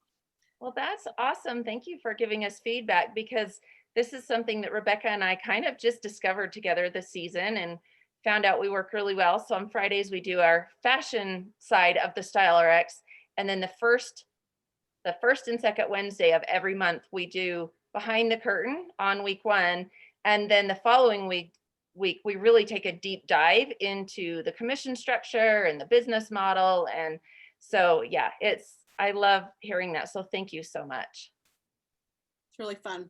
A: well, that's awesome. Thank you for giving us feedback, because this is something that Rebecca and I kind of just discovered together this season and found out we work really well. So on Fridays, we do our fashion side of the Style RX. And then the first and second Wednesday of every month, we do Behind the Curtain on week 1. And then the following week, we really take a deep dive into the commission structure and the business model. And so, yeah, I love hearing that. So thank you so much.
E: It's really fun.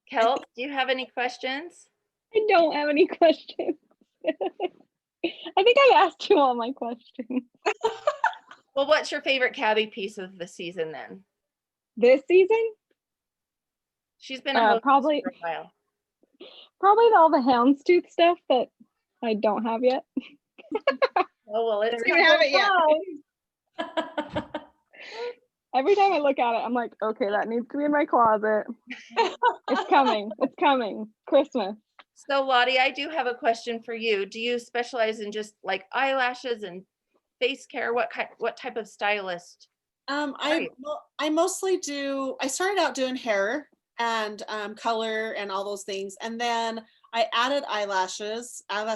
A: Kel, do you have any questions?
F: I don't have any questions. I think I asked you all my questions.
A: Well, what's your favorite cabbie piece of the season then?
F: This season,
A: She's been a host
F: probably
A: for a while.
F: all the houndstooth stuff that I don't have yet.
A: Oh, well, it's
E: You have it yet.
F: Every time I look at it, I'm like, okay, that needs to be in my closet. It's coming. It's coming. Christmas.
A: So Lottie, I do have a question for you. Do you specialize in just like eyelashes and face care? What type of stylist?
E: I mostly do, I started out doing hair and color and all those things. And then I added eyelash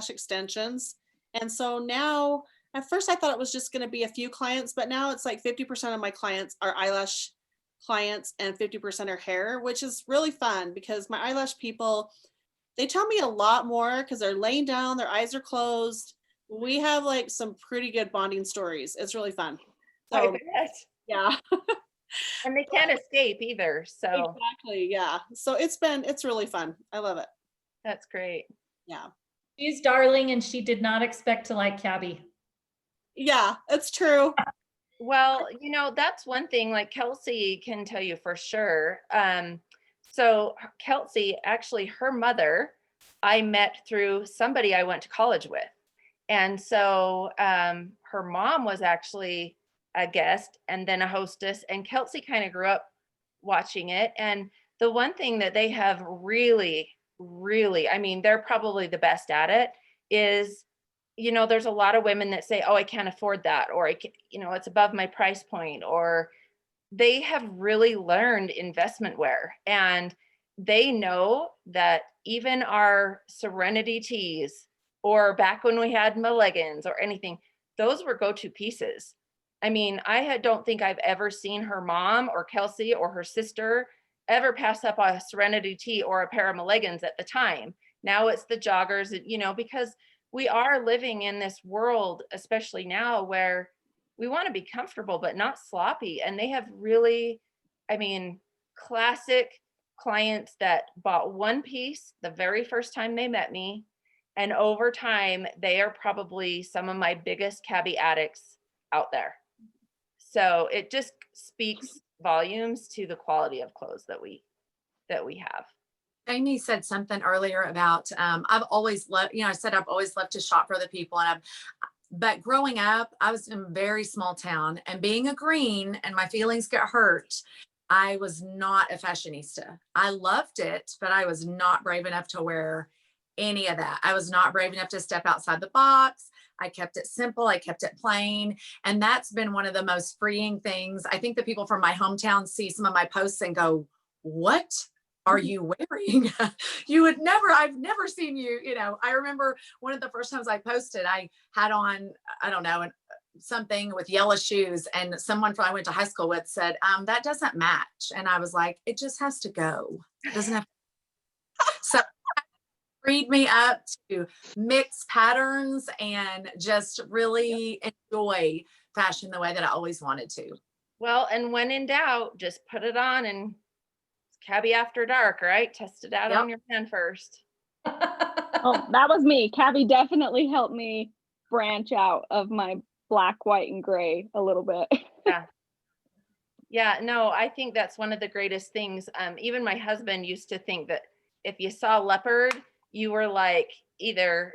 E: extensions. And so now, at first I thought it was just going to be a few clients, but now it's like 50% of my clients are eyelash clients and 50% are hair, which is really fun because my eyelash people, they tell me a lot more because they're laying down, their eyes are closed. We have like some pretty good bonding stories. It's really fun.
A: I
E: So
A: bet.
E: yeah.
A: And they can't escape either. So
E: Exactly. Yeah. So it's really fun. I love it.
A: that's great.
E: Yeah.
B: She's darling and she did not expect to like cabbie.
E: Yeah, it's true.
A: Well, that's one thing, like Kelsey can tell you for sure. So Kelsey, actually, her mother, I met through somebody I went to college with. And so her mom was actually a guest and then a hostess, and Kelsey kind of grew up watching it. And the one thing that they have really, really, I mean, they're probably the best at it is, there's a lot of women that say, oh, I can't afford that, or it's above my price point, or they have really learned investment wear, and they know that even our Serenity tees, or back when we had Mulligans or anything, those were go-to pieces. I mean, don't think I've ever seen her mom or Kelsey or her sister ever pass up a Serenity tee or a pair of Mulligans at the time. Now it's the joggers, because we are living in this world, especially now, where we want to be comfortable but not sloppy. And they have really, I mean, classic clients that bought one piece the very first time they met me, and over time they are probably some of my biggest cabbie addicts out there. So it just speaks volumes to the quality of clothes that we have.
C: Jaimi said something earlier about I've always loved, I said I've always loved to shop for other people, but growing up, I was in a very small town, and being a green and my feelings get hurt, I was not a fashionista. I loved it, but I was not brave enough to wear any of that. I was not brave enough to step outside the box. I kept it simple. I kept it plain. And that's been one of the most freeing things. I think the people from my hometown see some of my posts and go, what are you wearing? I've never seen you, I remember one of the first times I posted, I had on, I don't know, something with yellow shoes, and someone I went to high school with said, that doesn't match. And I was like, it just has to go. It doesn't have to. So freed me up to mix patterns and just really enjoy fashion the way that I always wanted to.
A: Well, and when in doubt, just put it on and cabbie after dark, right? Test it out on your pan first.
F: Oh, that was me. Cabbie definitely helped me branch out of my black, white, and gray a little bit.
A: Yeah, no, I think that's one of the greatest things. Even my husband used to think that if you saw leopard, you were like either,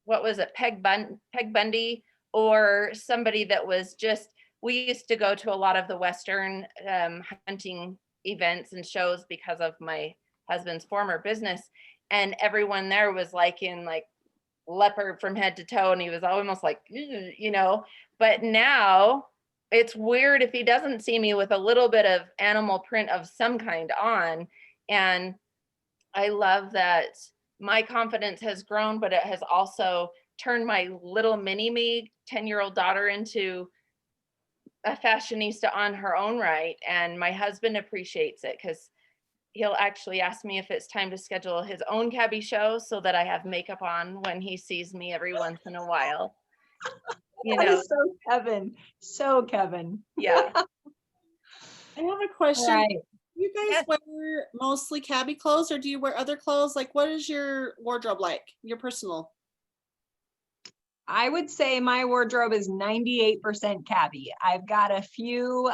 A: what was it, Peg Bundy, or somebody that was just, we used to go to a lot of the Western hunting events and shows because of my husband's former business. And everyone there was like in like leopard from head to toe. And he was almost like, but now it's weird if he doesn't see me with a little bit of animal print of some kind on. And I love that my confidence has grown, but it has also turned my little mini me 10-year-old daughter into a fashionista on her own right. And my husband appreciates it because he'll actually ask me if it's time to schedule his own cabbie show so that I have makeup on when he sees me every once in a while.
D: That is so Kevin. So Kevin.
A: Yeah.
E: I have a question.
D: Right.
E: Do you guys wear mostly cabbie clothes, or do you wear other clothes? Like, what is your wardrobe like? Your personal?
D: I would say my wardrobe is 98% cabbie. I've got a few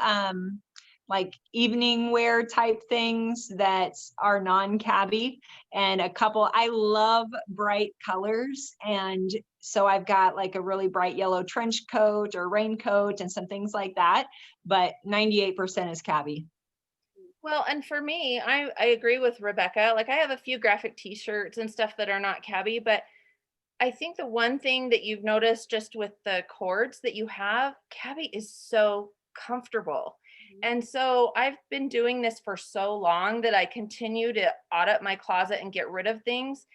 D: like evening wear type things that are non-cabbie, and a couple, I love bright colors. And so I've got like a really bright yellow trench coat or raincoat and some things like that, but 98% is cabbie.
A: Well, and for me, I agree with Rebecca. Like I have a few graphic t-shirts and stuff that are not cabbie, but I think the one thing that you've noticed just with the cords that you have, cabbie is so comfortable. And so I've been doing this for so long that I continue to audit my closet and get rid of things.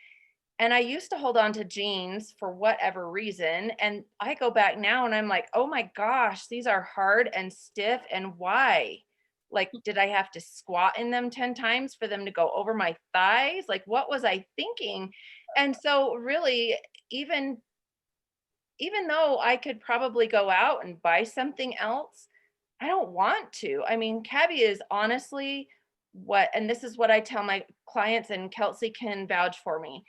A: And I used to hold on to jeans for whatever reason. And I go back now and I'm like, oh my gosh, these are hard and stiff. And why? Like, did I have to squat in them 10 times for them to go over my thighs? Like, what was I thinking? And so really, even though I could probably go out and buy something else, I don't want to. I mean, cabbie is honestly what, and this is what I tell my clients, and Kelsey can vouch for me.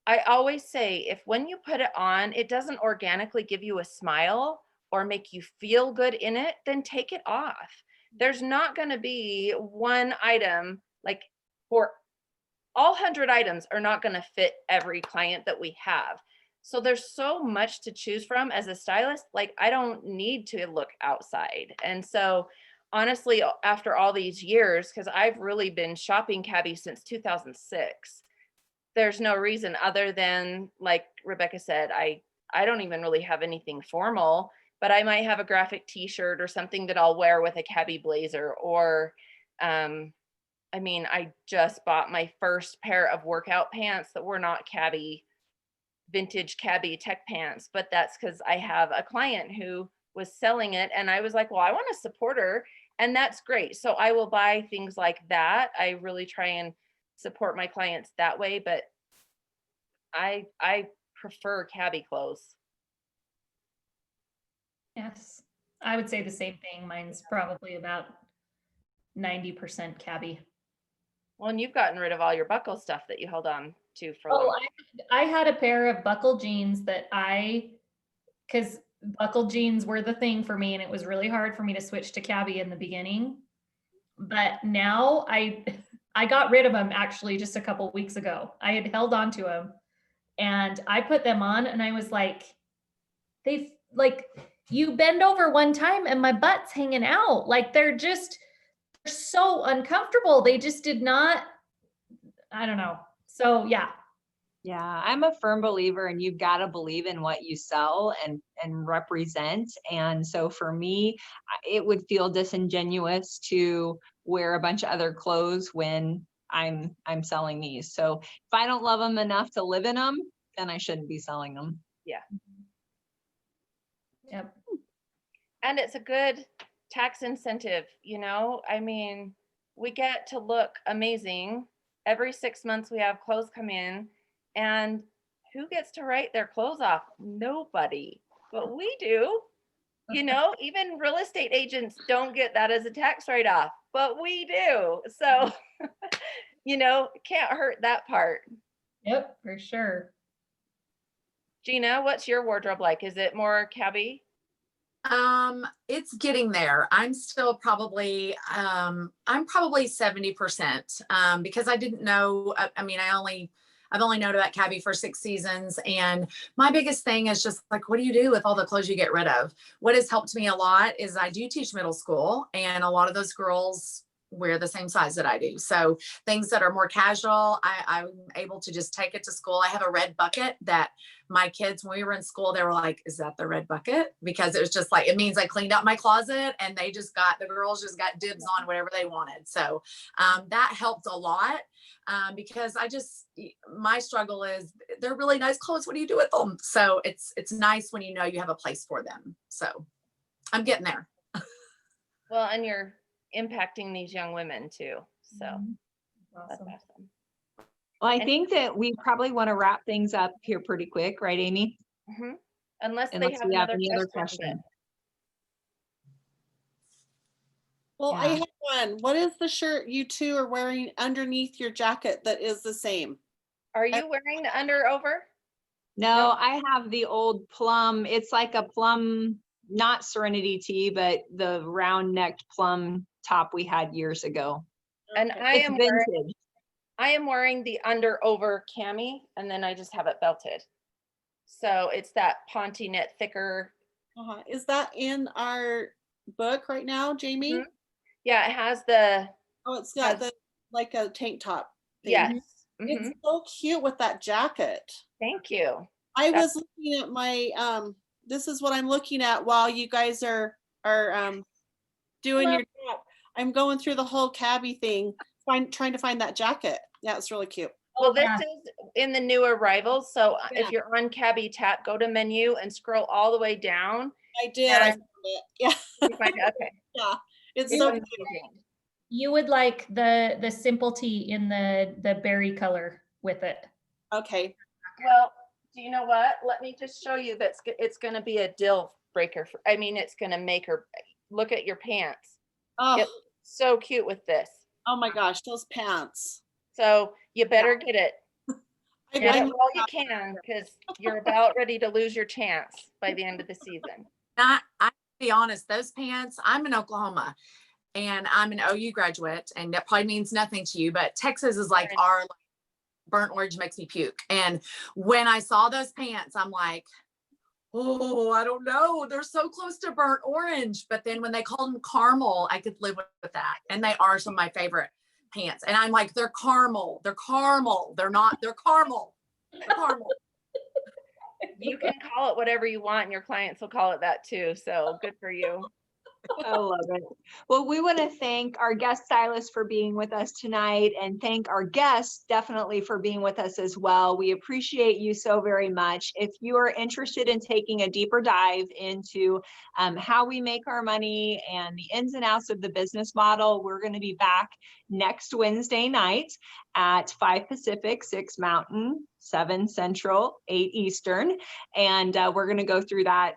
A: I always say, if when you put it on, it doesn't organically give you a smile or make you feel good in it, then take it off. There's not going to be one item, like for all 100 items are not going to fit every client that we have. So there's so much to choose from as a stylist. Like, I don't need to look outside. And so honestly, after all these years, because I've really been shopping cabbie since 2006, there's no reason other than, like Rebecca said, I don't even really have anything formal, but I might have a graphic t-shirt or something that I'll wear with a cabbie blazer. Or I mean, I just bought my first pair of workout pants that were not cabbie, vintage cabbie tech pants, but that's because I have a client who was selling it, and I was like, well, I want to support her, and that's great. So I will buy things like that. I really try and support my clients that way, but I prefer cabbie clothes.
B: Yes, I would say the same thing. Mine's probably about 90% cabbie.
A: Well, and you've gotten rid of all your buckle stuff that you held on to for
B: Oh,
A: long.
B: I had a pair of buckle jeans that because buckle jeans were the thing for me, and it was really hard for me to switch to cabbie in the beginning. But now I got rid of them actually just a couple weeks ago. I had held on to them, and I put them on, and I was like, they've like, you bend over one time and my butt's hanging out. Like, they're so uncomfortable. They just did not, I don't know. So yeah.
D: Yeah, I'm a firm believer, and you've got to believe in what you sell and represent. And so for me, it would feel disingenuous to wear a bunch of other clothes when I'm selling these. So if I don't love them enough to live in them, then I shouldn't be selling them.
A: Yeah.
B: Yep.
A: And it's a good tax incentive, you know? I mean, we get to look amazing. Every 6 months we have clothes come in, and who gets to write their clothes off? Nobody, but we do. You know, even real estate agents don't get that as a tax write-off, but we do. So, you know, can't hurt that part.
B: Yep, for sure.
A: Jeana, what's your wardrobe like? Is it more cabbie?
C: It's getting there. I'm still probably, I'm probably 70%, because I didn't know, I mean, I've only known about cabbie for 6 seasons. And my biggest thing is just like, what do you do with all the clothes you get rid of? What has helped me a lot is I do teach middle school, and a lot of those girls wear the same size that I do. So things that are more casual, I'm able to just take it to school. I have a red bucket that my kids, when we were in school, they were like, is that the red bucket? Because it was just like, it means I cleaned out my closet, and the girls just got dibs on whatever they wanted. So that helped a lot, because my struggle is they're really nice clothes. What do you do with them? So it's nice when you know you have a place for them. So I'm getting there.
A: Well, and you're impacting these young women too. So that's
B: Awesome.
A: awesome.
D: Well, I think that we probably want to wrap things up here pretty quick, right, Amy?
A: Mm-hmm. Unless they
D: Unless
A: have
D: we have
A: another
D: any other
A: question.
D: question.
E: Well, I
D: Yeah.
E: have one. What is the shirt you two are wearing underneath your jacket that is the same?
A: Are you wearing the under over?
D: No, I have the old plum. It's like a plum, not Serenity tee, but the round necked plum top we had years ago.
A: And
E: Okay.
A: I
D: It's
A: am wearing the under over cami, and then I just have it belted. So it's that Ponte knit thicker.
E: Is that in our book right now, Jaimi?
A: Mhm. Yeah, it has the,
E: Oh, it's got
A: has-
E: like a tank top thing.
A: yes.
E: It's
A: Mhm.
E: so cute with that jacket.
A: Thank you.
E: I
A: That's-
E: was looking at my this is what I'm looking at while you guys are doing your job. I'm going through the whole cabbie thing, trying to find that jacket. Yeah, it's really cute.
A: Well, this
B: Yeah.
A: is in the new arrivals. So
E: Yeah.
A: if you're on cabbie tap, go to menu and scroll all the way down.
E: I did. I
A: And-
E: found it. Yeah.
A: You find it? Okay.
E: Yeah. It's
A: It's
E: so
A: amazing.
B: You would like the simple tee in the berry color with it.
E: okay.
A: Well, do you know what? Let me just show you it's going to be a deal breaker. I mean, it's going to make her, look at your pants.
E: Oh,
A: It's so cute with this.
E: oh my gosh, those pants.
A: So you better get it.
E: I
A: Get it
E: need
A: while you
E: that.
A: can, because you're about ready to lose your chance by the end of the season.
C: I be honest, those pants, I'm in Oklahoma and I'm an OU graduate, and that probably means nothing to you, but Texas is like our burnt orange makes me puke. And when I saw those pants, I'm like, oh, I don't know. They're so close to burnt orange. But then when they called them caramel, I could live with that. And they are some of my favorite pants. And I'm like, they're caramel. They're caramel. They're not, they're caramel. They're caramel.
A: You can call it whatever you want, and your clients will call it that too. So good for you.
D: I love it. Well, we want to thank our guest stylist for being with us tonight, and thank our guests definitely for being with us as well. We appreciate you so very much. If you are interested in taking a deeper dive into how we make our money and the ins and outs of the business model, we're going to be back next Wednesday night at 5 Pacific, 6 Mountain, 7 Central, 8 Eastern. And we're going to go through that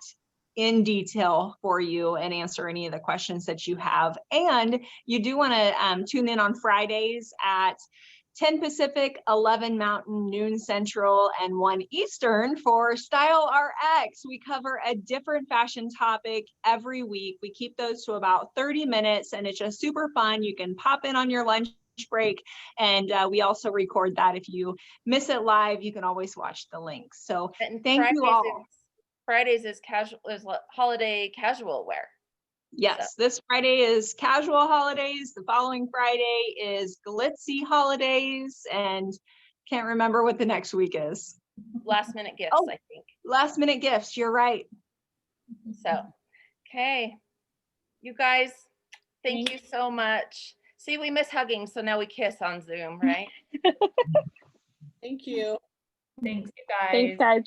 D: in detail for you and answer any of the questions that you have. And you do want to tune in on Fridays at 10 Pacific, 11 Mountain, noon Central, and 1 Eastern for Style RX. We cover a different fashion topic every week. We keep those to about 30 minutes, and it's just super fun. You can pop in on your lunch break, and we also record that. If you miss it live, you can always watch the links. So
A: And
D: thank you all.
A: Fridays is holiday casual wear.
D: Yes, this Friday is casual holidays. The following Friday is glitzy holidays, and can't remember what the next week is.
A: Last minute gifts,
D: Oh.
A: I think.
D: Last minute gifts, you're right.
A: So, okay. You guys, thank you so much. See, we miss hugging, so now we kiss on Zoom, right?
E: Thank you.
B: Thanks, you guys.
F: Thanks, guys.